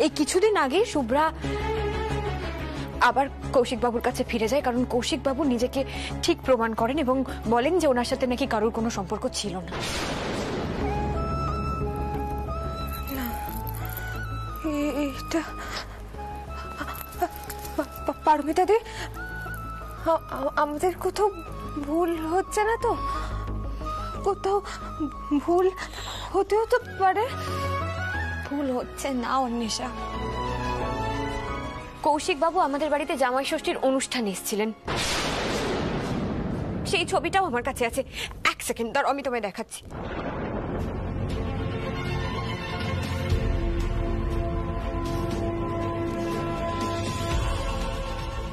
এই কিছুদিন আগে শুভ্রা আবার কৌশিক বাবুর কাছে ফিরে যায়, কারণ কৌশিক বাবু নিজেকে ঠিক প্রমাণ করেন এবং বলেন যে ওনার সাথে নাকি কারোর কোনো সম্পর্ক ছিল না। এটা পারমিতা দি, আমাদের কোথাও ভুল হচ্ছে না তো? কোথাও ভুল হতেও তো পারে। ভুল হচ্ছে না অন্বেষা। কৌশিক বাবু আমাদের বাড়িতে জামাই ষষ্ঠীর অনুষ্ঠানে এসেছিলেন, সেই ছবিটাও আমার কাছে আছে। এক সেকেন্ড দাঁড়াও, আমি তোমায় দেখাচ্ছি।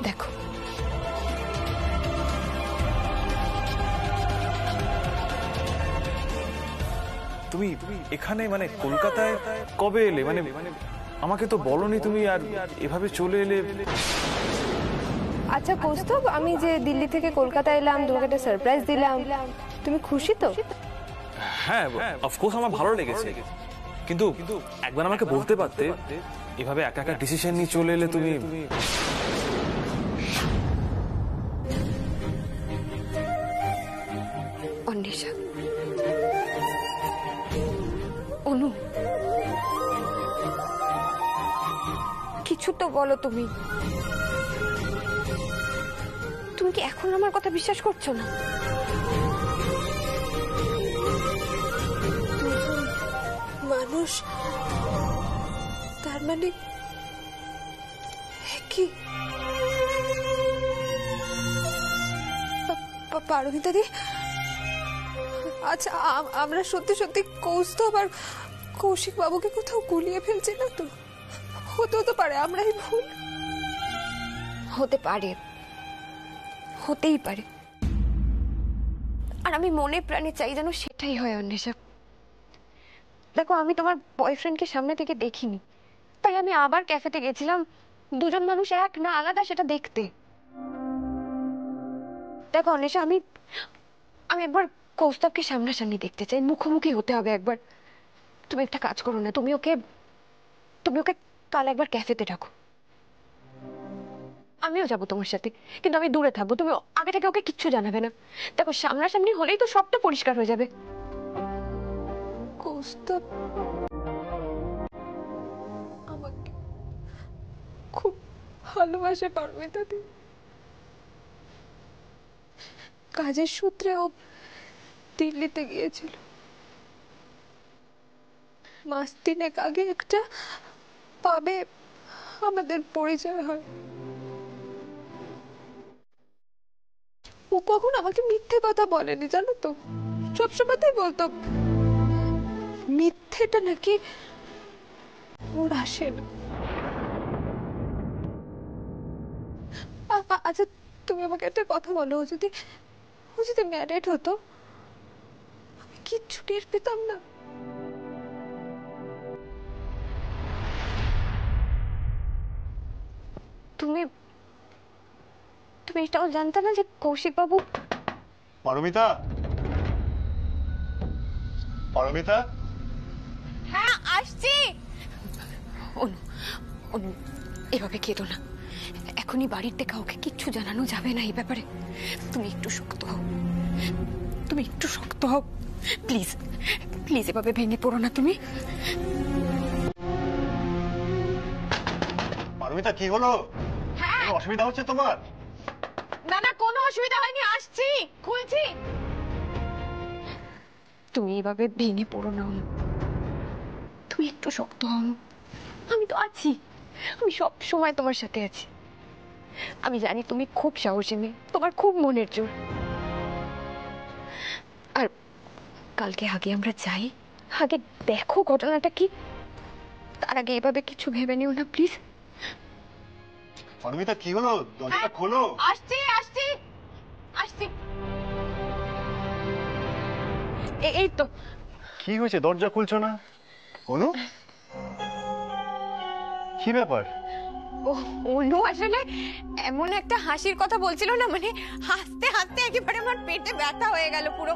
দেখো, তুমি এখানে মানে কলকাতায় কবে এলে? মানে আমাকে তো বলনি তুমি, আর এভাবে চলে এলে। আচ্ছা কৌস্তব, আমি যে দিল্লি থেকে কলকাতা এলাম, তোমাকে একটা সারপ্রাইজ দিলাম, তুমি খুশি তো? হ্যাঁ, অফকোর্স আমার ভালো লেগেছে, কিন্তু একবার আমাকে বলতে পারতে, এভাবে একা একা ডিসিশন নিয়ে চলে এলে তুমি। অন্বেষা, অনু, কিছু তো বলো। তুমি তুমি কি এখন আমার কথা বিশ্বাস করছো না? মানুষ, তার মানে কি? পারমিতা দি, আচ্ছা আমরা সত্যি সত্যি কৌস্তব আর কৌশিক বাবুকে কোথাও গুলিয়ে ফেলছি না তো? হতেও তো পারে আমরাই ভুল। হতে পারে, হতেই পারে, আর আমি মনে প্রাণে চাই যেন সেটাই হয় অন্বেষা। দেখো, আমি তোমার বয়ফ্রেন্ডকে সামনে থেকে দেখিনি, তাই আমি আবার ক্যাফেতে গেছিলাম দুজন মানুষ এক না আলাদা সেটা দেখতে। দেখো অন্বেষা, আমি একবার কৌস্তবকে সামনাসামনি দেখতে চাই, মুখোমুখি হতে হবে একবার। তুমি একটা কাজ করো না, তুমি ওকে কাল একবার ক্যাফেতে ডাকো, আমিও যাবো তোমার সাথে, কিন্তু আমি দূরে থাকবো। তুমি আগে থেকে ওকে কিচ্ছু জানাবে না। দেখো, সামনাসামনি হলেই তো সবটা পরিষ্কার হয়ে যাবে। কৌস্তব আমাকে খুব ভালোবাসে পারমিতা দি। কাজের সূত্রে ও দিল্লিতে গিয়েছিল। মাস তিনেক আগে একটা পাবে আমাদের পরিচয় হয়। ও কখন আমাকে মিথ্যে কথা বলেনি জানো তো, সবসময়তেই বলতো মিথ্যেটা নাকি ওর আসে না। আচ্ছা তুমি আমাকে একটা কথা বলো, ও যদি ম্যারিড হতো, আমি কিচ্ছু টের পেতাম না? তুমি এটাও জানতে না যে কৌশিক বাবু? পারমিতা, পারমিতা, হ্যাঁ আসছি। অনু, অনু, এভাবে কেঁদো না। এখনই বাড়িতে কাউকে কিচ্ছু জানানো যাবে না এই ব্যাপারে। তুমি একটু শক্ত হও, তুমি একটু শক্ত হও, প্লিজ প্লিজ, এভাবে ভেঙে পড়ো না তুমি। পারমিতা কি হলো? কোনো অসুবিধা হচ্ছে তোমার? না না, কোনো অসুবিধা হয়নি, আসছি, খুলছি। তুমি এভাবে ভেঙে পড়ো না অনু, তুমি একটু শক্ত হও। আমি তো আছি, আমি সব সময় তোমার সাথে আছি। আমি জানি তুমি খুব সাহসী মেয়ে, তোমার খুব মনের জোর। আর কালকে আগে আমরা যাই, আগে দেখো ঘটনাটা কি, তার আগে এভাবে কিছু ভেবে নিও না প্লিজ। পারমিতা কি হলো? দরজাটা খোলো। আসছি আসছি আসছি। এই তো। কি হয়েছে, দরজা খুলছো না? অনু, কি ব্যাপার? অনু আসলে এমন একটা হাসির কথা বলছিল না, মানে হাসতে হাসতে একেবারে আমার পেটে ব্যথা হয়ে গেল পুরো।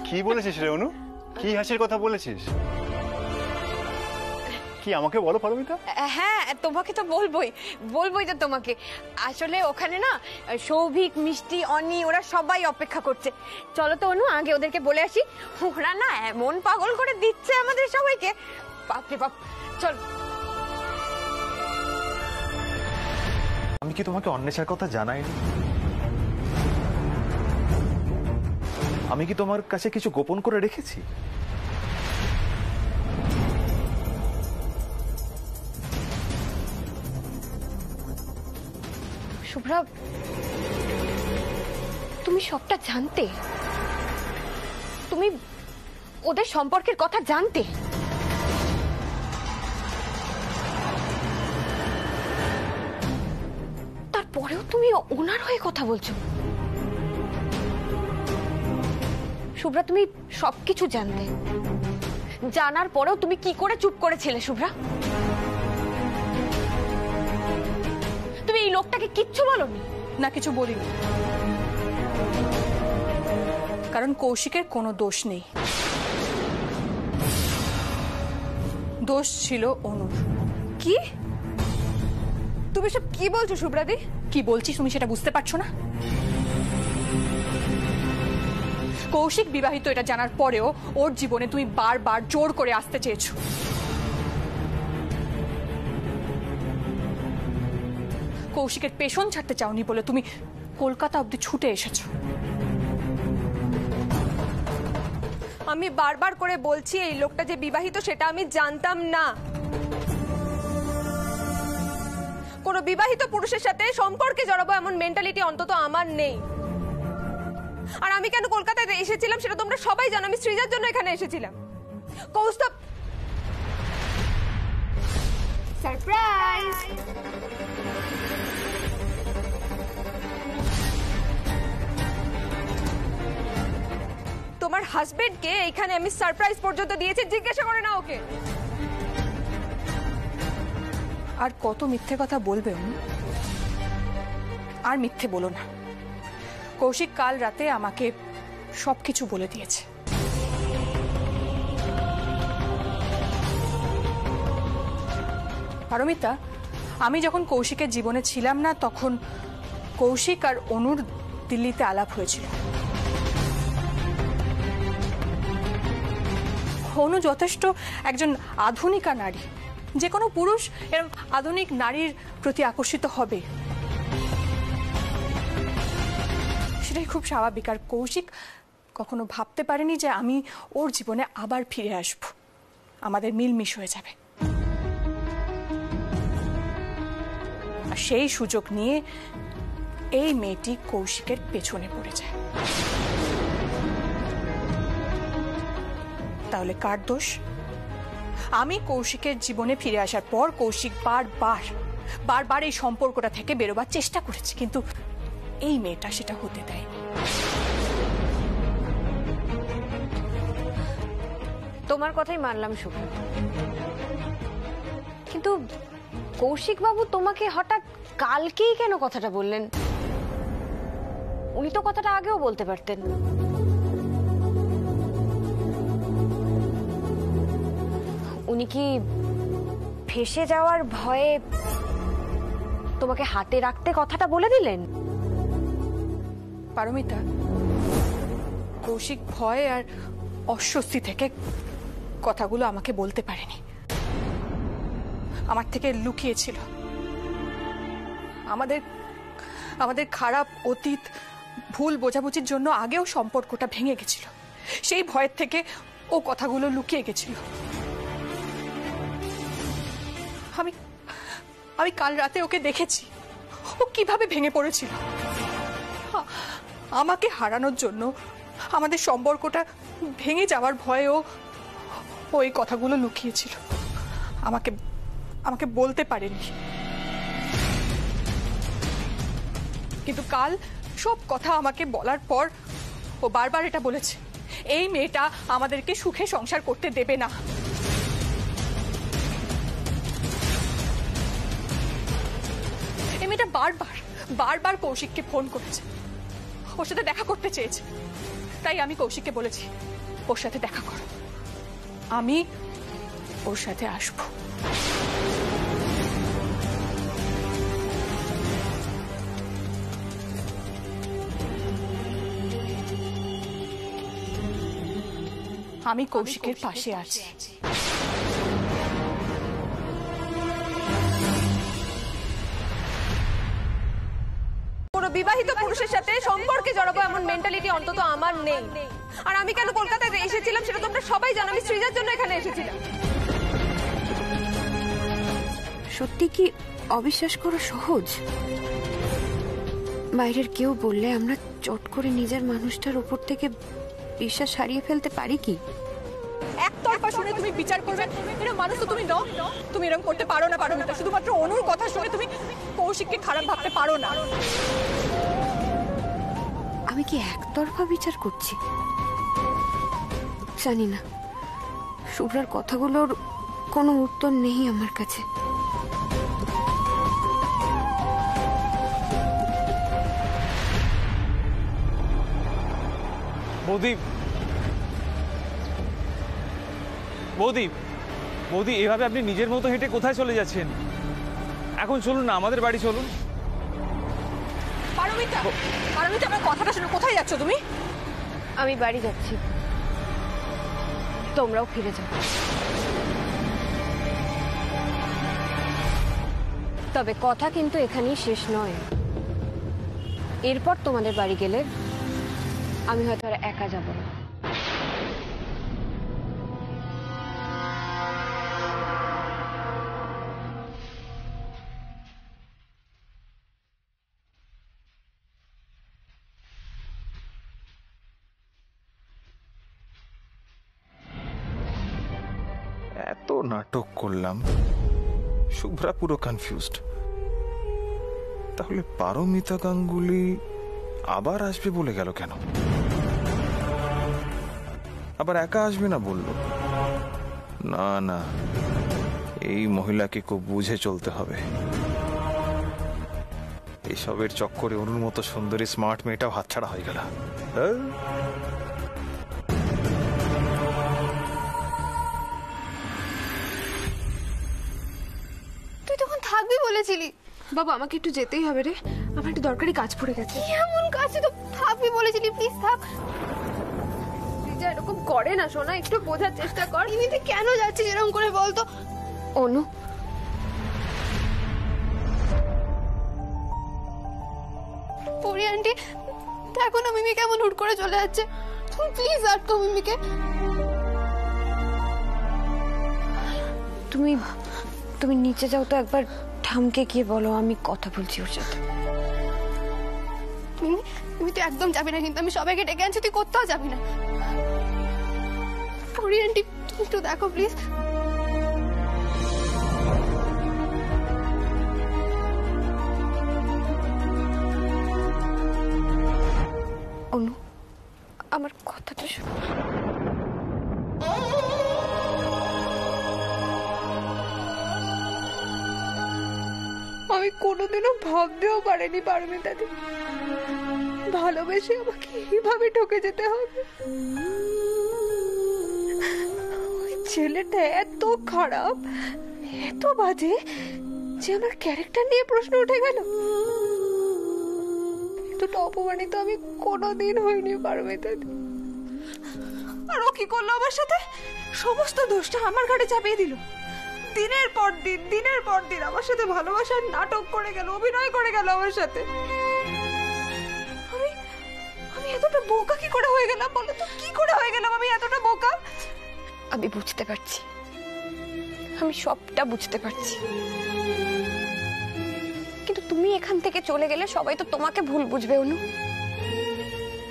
কি বলেছিস রে অনু? কি হাসির কথা বলেছিস? কি আমাকে বলো পারমিতা? হ্যাঁ, তোমাকে তো বলবোই তো তোমাকে। আসলে ওখানে না সৌভিক, মিষ্টি, অনি ওরা সবাই অপেক্ষা করছে। চলো তো অনু, আগে ওদেরকে বলে আসি। ওরা না এমন পাগল করে দিচ্ছে আমাদের সবাইকে, বাপরে বাপ। চল। আমি কি তোমাকে অন্বেষার কথা জানাইনি? আমি কি তোমার কাছে কিছু গোপন করে রেখেছি? শুভ্রা, তুমি সবটা জানতে? তুমি ওদের সম্পর্কের কথা জানতে? তারপরেও তুমি ওনার হয়ে কথা বলছো? শুভ্রা, তুমি সবকিছু জানতে, জানার পরেও তুমি কি করে চুপ করেছিলে শুভ্রা? তুমি এই লোকটাকে কিচ্ছু বলোনি? না, কিছু বলিনি, কারণ কৌশিকের কোনো দোষ নেই। দোষ ছিল অনুর। কি? তুমি সব কি বলছো শুভ্রাদি? কি বলছি তুমি সেটা বুঝতে পারছো না? কৌশিক বিবাহিত এটা জানার পরেও ওর জীবনে তুমি বারবার জোর করে আসতে চেয়েছো। কৌশিকের পেছন ছাড়তে চাওনি বলে তুমি কলকাতা অবধি ছুটে এসেছো। আমি বারবার করে বলছি এই লোকটা যে বিবাহিত সেটা আমি জানতাম না। কোনো বিবাহিত পুরুষের সাথে সম্পর্কে জড়াবো এমন মেন্টালিটি অন্তত আমার নেই। আর আমি কেন কলকাতায় এসেছিলাম সেটা তোমরা সবাই জানো। আমি সৃজার জন্য এখানে এসেছিলাম। কৌস্তব, সারপ্রাইজ! তোমার হাজবেন্ডকে এখানে আমি সারপ্রাইজ পর্যন্ত দিয়েছি, জিজ্ঞাসা করে না ওকে। আর কত মিথ্যে কথা বলবে অনু? আর মিথ্যে বলো না। কৌশিক কাল রাতে আমাকে সবকিছু বলে দিয়েছে। পারমিতা, আমি যখন কৌশিকের জীবনে ছিলাম না তখন কৌশিক আর অনুর দিল্লিতে আলাপ হয়েছিল। অনু যথেষ্ট একজন আধুনিকা নারী। যে কোনো পুরুষ এরকম আধুনিক নারীর প্রতি আকর্ষিত হবে, সেটাই খুব স্বাভাবিক। আর কৌশিক কখনো ভাবতে পারেনি যে আমি ওর জীবনে আবার ফিরে আসব, আমাদের মিলমিশ হয়ে যাবে। আর সেই সুযোগ নিয়ে এই মেয়েটি কৌশিকের পেছনে পড়ে যায়। তাহলে কার দোষ? আমি কৌশিকের জীবনে ফিরে আসার পর কৌশিক বারবার এই সম্পর্কটা থেকে বেরোবার চেষ্টা করেছে, কিন্তু এই মেয়েটা সেটা হতে দেয়নি। তোমার কথাই মানলাম শুভ, কিন্তু কৌশিক বাবু তোমাকে হঠাৎ কালকেই কেন কথাটা বললেন? উনি তো কথাটা আগেও বলতে পারতেন। উনি কি ফেঁসে যাওয়ার ভয়ে তোমাকে হাতে রাখতে কথাটা বলে দিলেন? পারমিতা, কৌশিক ভয় আর অস্বস্তি থেকে কথাগুলো আমাকে বলতে পারেনি, আমার থেকে লুকিয়েছিল। আমাদের খারাপ অতীত, ভুল বোঝাবুঝির জন্য আগেও সম্পর্কটা ভেঙে গেছিল। সেই ভয়ের থেকে ও কথাগুলো লুকিয়ে গেছিল। আমি কাল রাতে ওকে দেখেছি, ও কিভাবে ভেঙে পড়েছিল। আমাকে হারানোর জন্য, আমাদের সম্পর্কটা ভেঙে যাওয়ার ভয়েও ওই কথাগুলো লুকিয়েছিল, আমাকে বলতে পারেনি। কিন্তু কাল সব কথা আমাকে বলার পর ও বারবার এটা বলেছে, এই মেয়েটা আমাদেরকে সুখে সংসার করতে দেবে না। এই মেয়েটা বারবার কৌশিককে ফোন করেছে, ওর সাথে দেখা করতে চেয়েছে। তাই আমি কৌশিককে বলেছি ওর সাথে দেখা করো। ওর সাথে আসবো। আমি কৌশিকের পাশে আছি। কোনো বিবাহিত পুরুষের সাথে সম্পর্কে জড়াবো এমন মেন্টালিটি অন্তত আমার নেই। আর আমি কেন কলকাতায় এসেছিলাম সেটা তোমরা সবাই জানো, আমি সৃজার জন্য এখানে এসেছিলাম। সত্যি কি অবিশ্বাস করা সহজ? বাইরের কেউ বললে আমরা চট করে নিজের মানুষটার উপর থেকে বিশ্বাস হারিয়ে ফেলতে পারি কি? একতরফা শুনে তুমি বিচার করবে এরকম মানুষ তো তুমি নও। তুমি এরকম করতে পারো না পারমিতা। শুধুমাত্র অনুর কথা শুনে তুমি কৌশিককে খারাপ ভাবতে পারো না। আমি কি একতরফা বিচার করছি? জানি না, শুভ্রার কথাগুলোর কোনো উত্তর নেই আমার কাছে। বৌদি, বৌদি, বৌদি, এভাবে আপনি নিজের মতো হেঁটে কোথায় চলে যাচ্ছেন? এখন চলুন না, আমাদের বাড়ি চলুন। পারমিতা, পারমিতা, আমার কথাটা শুনে কোথায় যাচ্ছ তুমি? আমি বাড়ি যাচ্ছি, তোমরাও ফিরে যাও। তবে কথা কিন্তু এখানেই শেষ নয়। এরপর তোমাদের বাড়ি গেলে আমি হয়তো আর একা যাব না। এত নাটক করলাম, শুভ্রা পুরো কনফিউজড। তাহলে পারমিতা গাঙ্গুলি আবার আসবে বলে গেল কেন? আবার একা আসবে না বললো? না না, এই মহিলাকে খুব বুঝে চলতে হবে। এসবের চক্করে অনুর মতো সুন্দরী স্মার্ট মেয়েটাও হাতছাড়া হয়ে গেল। তুই তখন থাকবি বলেছিলি। বাবা, আমাকে একটু যেতেই হবে রে, আমার একটু দরকারি কাজ পড়ে গেছে। এমন কাজ তো থাকবি বলেছিলি, প্লিজ থাক। সৃজা এরকম করে না সোনা, একটু বোঝার চেষ্টা কর। তুই কেন যাচ্ছিস এরকম করে বলতো? অনু, পরি আন্টি দেখো না মিমি কেমন হুট করে চলে যাচ্ছে। তুমি প্লিজ আটকো মিমিকে। তুমি তুমি নিচে যাও তো, একবার ঠামকে গিয়ে বলো আমি কথা বলছি ওর সাথে। মিমি, তুমি তো একদম যাবি না, কিন্তু আমি সবাইকে ডেকে আনছি, তুই কোথাও যাবি না। পরি আন্টি তুমি একটু দেখো প্লিজ। অনু, আমার কথাটা শোনো। আমি কোনোদিনও ভাবতেও পারিনি পারমিতা দি ভালোবেসে আমাকে এইভাবে ঠকে যেতে হবে। ওই ছেলেটা এত খারাপ, এত বাজে যে আমার ক্যারেক্টার নিয়ে প্রশ্ন উঠে গেল। এতটা অপমানিত আমি কোনোদিন হইনি পারমিতা দি। আর ও কি করলো আমার সাথে? সমস্ত দোষটা আমার ঘাড়ে চাপিয়ে দিল। দিনের পর দিন আমার সাথে ভালোবাসার নাটক করে গেল, অভিনয় করে গেল আমার সাথে। আমি আমি এতটা বোকা কি করে হয়ে গেলাম বলো তো? কি করে হয়ে গেলাম আমি এতটা বোকা? আমি বুঝতে পারছি, আমি সবটা বুঝতে পারছি, কিন্তু তুমি এখান থেকে চলে গেলে সবাই তো তোমাকে ভুল বুঝবে অনু,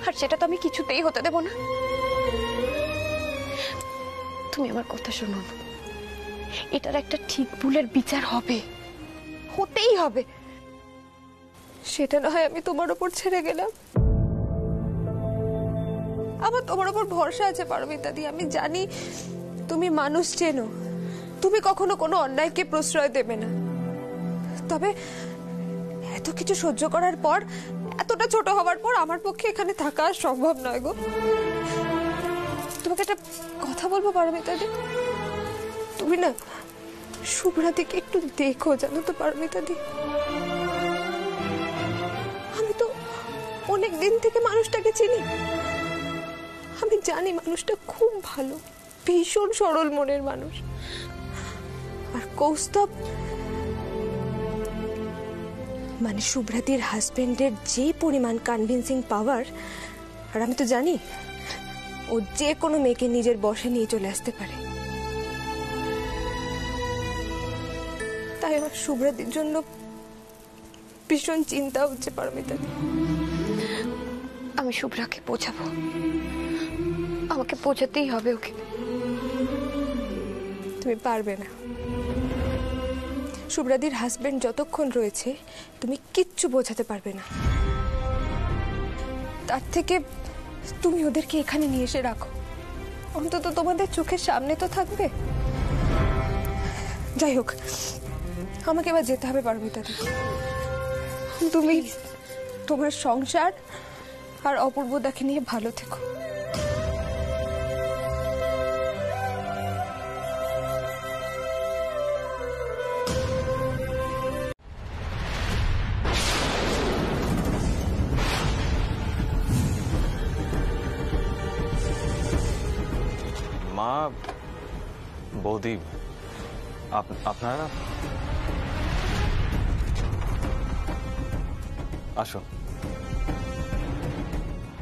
আর সেটা তো আমি কিছুতেই হতে দেব না। তুমি আমার কথা শোনো, এটার একটা ঠিক ভুলের বিচার হবে, হতেই হবে। সেটা না হয় আমি তোমার উপর ছেড়ে গেলাম, আমার তোমার উপর ভরসা আছে পারমিতা দি। আমি জানি তুমি মানুষ চেনো, তুমি কখনো কোনো অন্যায়কে প্রশ্রয় দেবে না। তবে এত কিছু সহ্য করার পর, এতটা ছোট হওয়ার পর আমার পক্ষে এখানে থাকা সম্ভব নয় গো। তোমাকে একটা কথা বলবো পারমিতা দি, তুমি না শুভ্রাদিকে একটু দেখো, জানো তো পারমিতা দি, আমি তো অনেক দিন থেকে মানুষটাকে চিনি। আমি জানি মানুষটা খুব ভালো, ভীষণ সরল মনের মানুষ। আর কৌস্তব মানে শুভ্রাদির হাজবেন্ডের যে পরিমাণ কনভিন্সিং পাওয়ার, আর আমি তো জানি ও যে কোনো মেয়েকে নিজের বশে নিয়ে চলে আসতে পারে। তাই আমার শুভ্রাদির জন্য ভীষণ চিন্তা হচ্ছে পারমিতা দি। আমি শুভ্রাকে বোঝাবো, আমাকে বোঝাতেই হবে ওকে। তুমি পারবে না। শুভ্রাদির হাজবেন্ড যতক্ষণ রয়েছে তুমি কিচ্ছু বোঝাতে পারবে না। তার থেকে তুমি ওদেরকে এখানে নিয়ে এসে রাখো, অন্তত তোমাদের চোখের সামনে তো থাকবে। যাই হোক, আমাকে এবার যেতে হবে পারমিতা দি। তুমি তোমার সংসার আর অপূর্বদাকে নিয়ে ভালো থেকো। মা, বৌদি, আপনারা আসুন,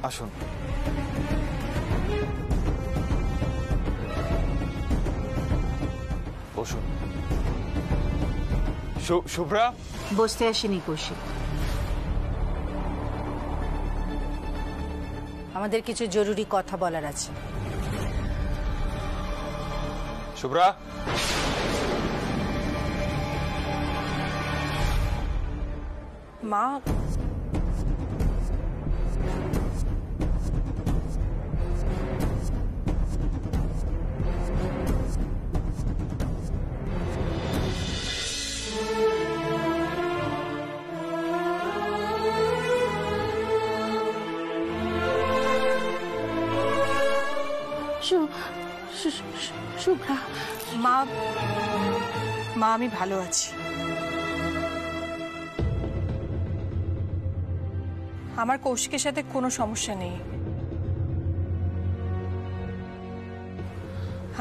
আসুন। বসুন। শুভ্রা, বসতে আসেনি কৌশিক, আমাদের কিছু জরুরি কথা বলার আছে। শুভ্রা, মা, শুভ্রা, মা, মা আমি ভালো আছি। আমার কৌশিকের সাথে কোনো সমস্যা নেই।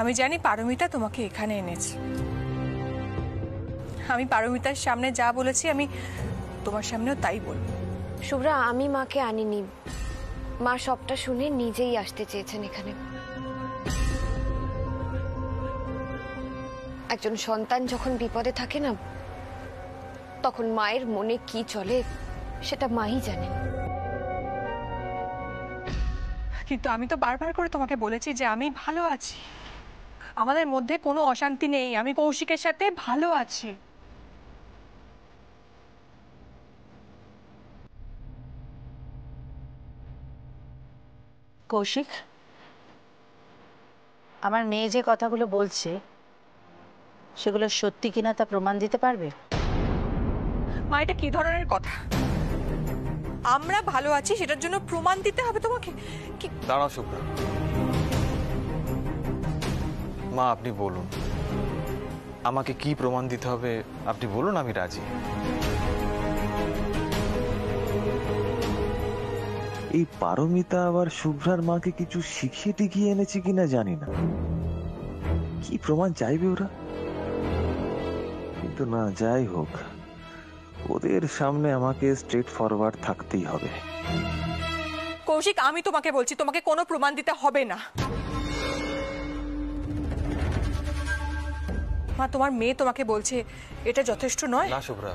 আমি জানি পারমিতা তোমাকে এখানে এনেছে। আমি পারমিতার সামনে যা বলেছি আমি তোমার সামনেও তাই বলবো। শুভ্রা, আমি মাকে আনিনি, মা সবটা শুনে নিজেই আসতে চেয়েছেন এখানে। একজন সন্তান যখন বিপদে থাকে না, তখন মায়ের মনে কি চলে সেটা মাই জানেন। কিন্তু আমি তো বারবার করে তোমাকে বলেছি যে আমি ভালো আছি, আমাদের মধ্যে কোনো অশান্তি নেই, আমি কৌশিকের সাথে ভালো আছি। কৌশিক, আমার মেয়ে যে কথাগুলো বলছে সেগুলো সত্যি কিনা তা প্রমাণ দিতে পারবে? মা, এটা কি ধরনের কথা? আমরা ভালো আছি সেটার জন্য প্রমাণ দিতে হবে তোমাকে? কি? দাঁড়াও শুভ্রা, মা আপনি বলুন, আমাকে কি প্রমাণ দিতে হবে আপনি বলুন, আমি রাজি। এই পারমিতা আবার শুভ্রার মাকে কিছু শিখিয়ে টিকিয়ে এনেছে কিনা জানি না। কি প্রমাণ চাইবে ওরা? কিন্তু না, যাই হোক, ওদের সামনে আমাকে স্ট্রেট ফরওয়ার্ড থাকতেই হবে। কৌশিক, আমি তোমাকে বলছি তোমাকে কোনো প্রমাণ দিতে হবে না। মা, তোমার মেয়ে তোমাকে বলছে, এটা যথেষ্ট নয়? না শুভ্রা,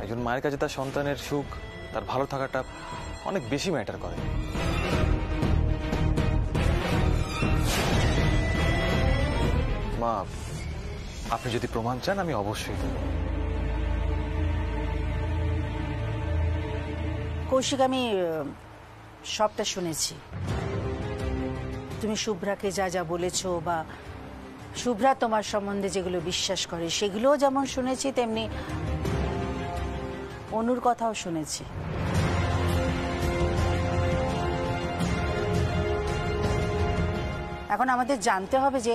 একজন মায়ের কাছে তার সন্তানের সুখ, তার ভালো থাকাটা অনেক বেশি ম্যাটার করে। মা, আপনি যদি প্রমাণ চান আমি অবশ্যই দেব। কৌশিক, আমি সবটা শুনেছি। তুমি শুভ্রাকে যা যা বলেছো বা শুভ্রা তোমার সম্বন্ধে যেগুলো বিশ্বাস করে সেগুলোও যেমন শুনেছি, তেমনি অনুর কথাও শুনেছি। এখন আমাদের জানতে হবে যে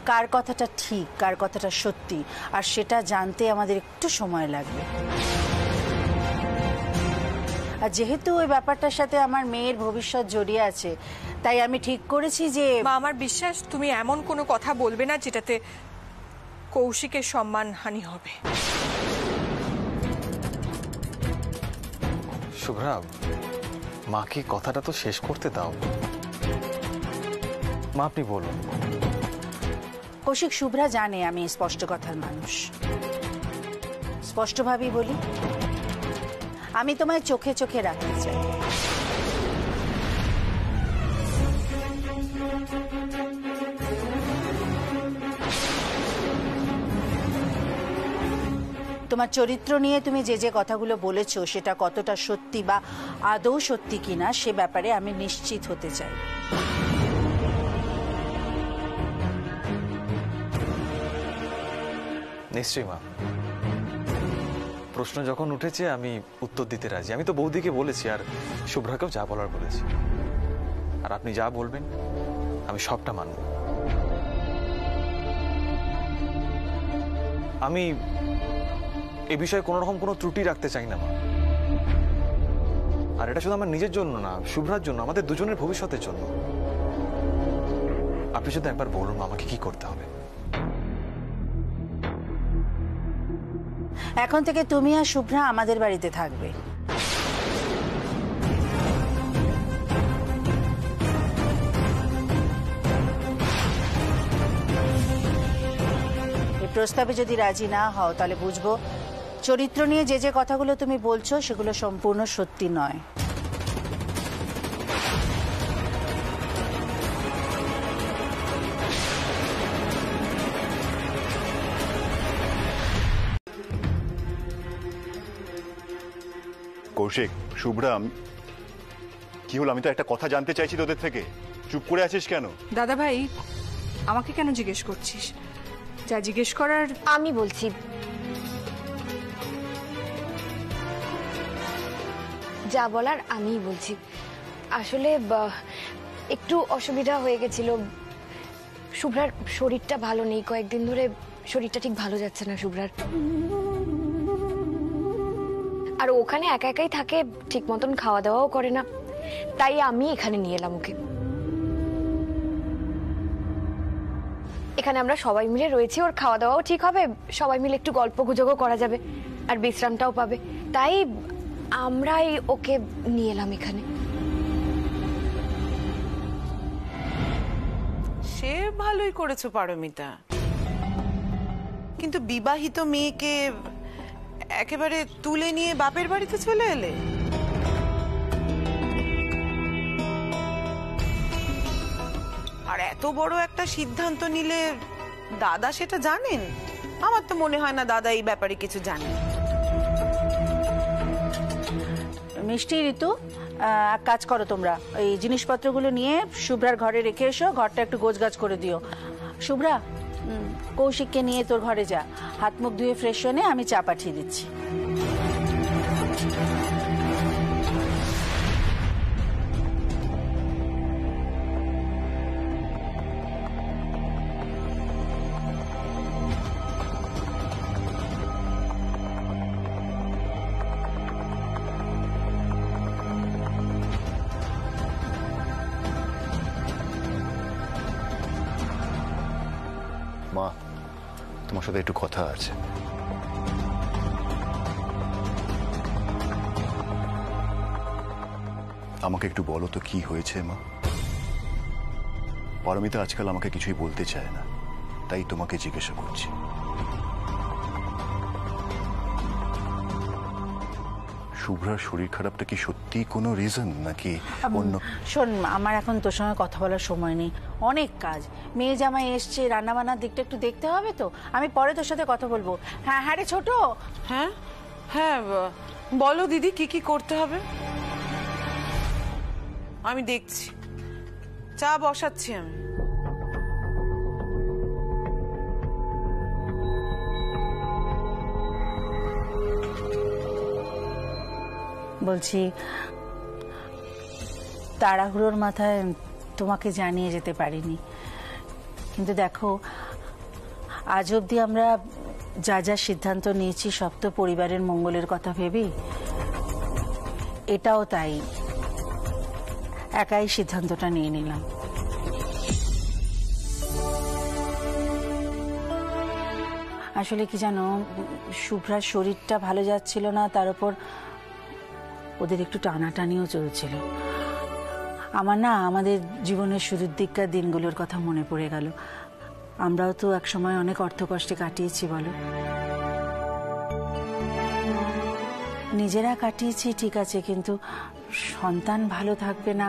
কার কথাটা ঠিক কার কথাটা সত্যি, আর সেটা জানতে আমাদের একটু সময় লাগবে। আর যেহেতু ওই ব্যাপারটার সাথে আমার মেয়ের ভবিষ্যৎ জড়িয়ে আছে, তাই আমি ঠিক করেছি যে মা, আমার বিশ্বাস তুমি এমন কোনো কথা বলবে না যেটাতে কৌশিকের সম্মানহানি হবে। শুভ্রা, মাকে কথাটা তো শেষ করতে দাও। মা, আপনি বলুন। কৌশিক, শুভ্রা জানে আমি স্পষ্ট কথার মানুষ। স্পষ্টভাবেই বলি, আমি তোমায় চোখে চোখে রাখতে চাই। তোমার চরিত্র নিয়ে তুমি যে যে কথাগুলো বলেছো সেটা কতটা সত্যি বা আদৌ সত্যি কিনা সে ব্যাপারে আমি নিশ্চিত হতে চাই। নিশ্চয়ই মা, প্রশ্ন যখন উঠেছে আমি উত্তর দিতে রাজি। আমি তো বৌদিকে বলেছি, আর শুভ্রাকেও যা বলার বলেছি। আর আপনি যা বলবেন আমি সবটা মানব। আমি এ বিষয়ে কোনো রকম কোনো ত্রুটি রাখতে চাই না মা। আর এটা শুধু আমার নিজের জন্য না, শুভ্রার জন্য, আমাদের দুজনের ভবিষ্যতের জন্য। আপনি শুধু একবার বলুন আমাকে কি করতে হবে। এখন থেকে তুমি আর শুভ্রা আমাদের বাড়িতে থাকবে। এই প্রস্তাবে যদি রাজি না হও তাহলে বুঝবো চরিত্র নিয়ে যে যে কথাগুলো তুমি বলছো সেগুলো সম্পূর্ণ সত্যি নয়। কৌশিক, শুভ্রা, কি হলো? আমি তো একটা কথা জানতে চাইছি তোদের থেকে। চুপ করে আছিস কেন? দাদা ভাই, আমাকে কেন জিজ্ঞেস করছিস? যা জিজ্ঞেস করার আমি বলছি। যা বলার আমিই বলছি। আসলে একটু অসুবিধা হয়ে গেছিল। শুভ্রার শরীরটা ভালো নেই, কয়েকদিন ধরে শরীরটা ঠিক ভালো যাচ্ছে না শুভ্রার। আর ওখানে একা একাই থাকে, ঠিক মতন খাওয়া দাওয়াও করে না, তাই আমি এখানে নিয়ে এলাম ওকে। এখানে আমরা সবাই মিলে রয়েছি, ওর খাওয়া দাওয়াও ঠিক হবে, সবাই মিলে একটু গল্প গুজবও করা যাবে, আর বিশ্রামটাও পাবে। তাই আমরাই ওকে নিয়ে এলাম এখানে। সে ভালোই করেছো পারমিতা, কিন্তু বিবাহিত মেয়েকে একেবারে তুলে নিয়ে বাপের বাড়িতে চলে এলে। আর এত বড় একটা সিদ্ধান্ত নিলে দাদা সেটা জানেন? আমার তো মনে হয় না দাদা এই ব্যাপারে কিছু জানেন। মিষ্টি, ঋতু, এক কাজ করো, তোমরা এই জিনিসপত্রগুলো নিয়ে শুভ্রার ঘরে রেখে এসো, ঘরটা একটু গোছগাছ করে দিও। শুভ্রা, কৌশিককে নিয়ে তোর ঘরে যা, হাত মুখ ধুয়ে ফ্রেশ হয়ে নে, আমি চা পাঠিয়ে দিচ্ছি। মা, তোমার সাথে একটু কথা আছে। আমাকে একটু বলো তো কি হয়েছে মা? পারমিতা আজকাল আমাকে কিছুই বলতে চায় না, তাই তোমাকে জিজ্ঞাসা করছি। শুভ্রার শরীর খারাপটা কি সত্যি কোনো রিজন নাকি অন্য? শোন, আমার এখন তোর সঙ্গে কথা বলার সময় নেই, অনেক কাজ। মেয়ে জামাই এসছে, রান্না বান্নার দিকটা একটু দেখতে হবে তো, আমি পরে তোর সাথে কথা বলবো। হ্যাঁ হ্যাঁ রে ছোট। হ্যাঁ হ্যাঁ, বলো দিদি কি কি করতে হবে। আমি দেখছি, চা বসাচ্ছি আমি। বলছি, তাড়াহুড়োর মাথায় তোমাকে জানিয়ে যেতে পারিনি, কিন্তু দেখো, আজ অবধি আমরা যা যা সিদ্ধান্ত নিয়েছি সব তো পরিবারের মঙ্গলের কথা ভেবেই। এটাও তাই, একাই সিদ্ধান্তটা নিয়ে নিলাম। আসলে কি জানো, শুভ্রার শরীরটা ভালো যাচ্ছিল না, তার উপর ওদের একটু টানাটানিও চলছিল। আমার না আমাদের জীবনের শুরুর দিককার দিনগুলোর কথা মনে পড়ে গেল। আমরাও তো একসময় অনেক অর্থকষ্টে কাটিয়েছি, বলো। নিজেরা কাটিয়েছি ঠিক আছে, কিন্তু সন্তান ভালো থাকবে না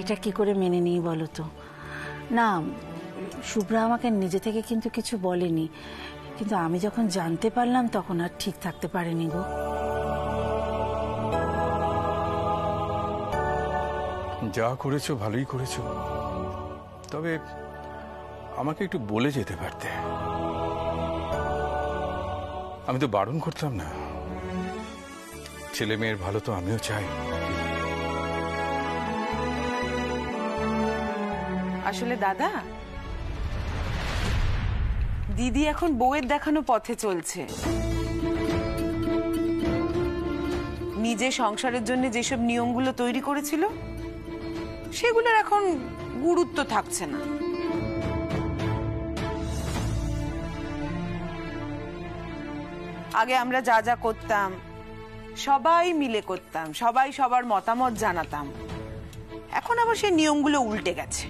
এটা কি করে মেনে নিই বলো তো? না, শুভ্রা আমাকে নিজে থেকে কিন্তু কিছু বলেনি, কিন্তু আমি যখন জানতে পারলাম তখন আর ঠিক থাকতে পারিনি গো। যা করেছো ভালোই করেছো, তবে আমাকে একটু বলে যেতে পারতে। আমি তো বারণ করতাম না। ছেলে মেয়ের ভালো তো আমিও চাই। আসলে দাদা, দিদি এখন বউয়ের দেখানো পথে চলছে। নিজে সংসারের জন্য যেসব নিয়মগুলো তৈরি করেছিল সেগুলোর এখন গুরুত্ব থাকছে না। আগে আমরা যা যা করতাম সবাই মিলে করতাম, সবাই সবার মতামত জানাতাম। এখন আবার সেই নিয়মগুলো উল্টে গেছে।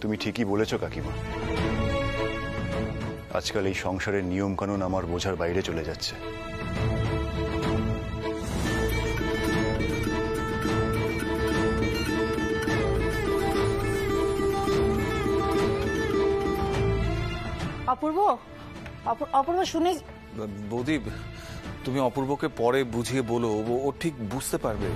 তুমি ঠিকই বলেছো কাকিমা, আজকাল এই সংসারের নিয়ম কানুন আমার বোঝার বাইরে চলে যাচ্ছে। অপূর্ব, অপূর্ব শুনে। বৌদি, তুমি অপূর্বকে পরে বুঝিয়ে বলো, ও ঠিক বুঝতে পারবে।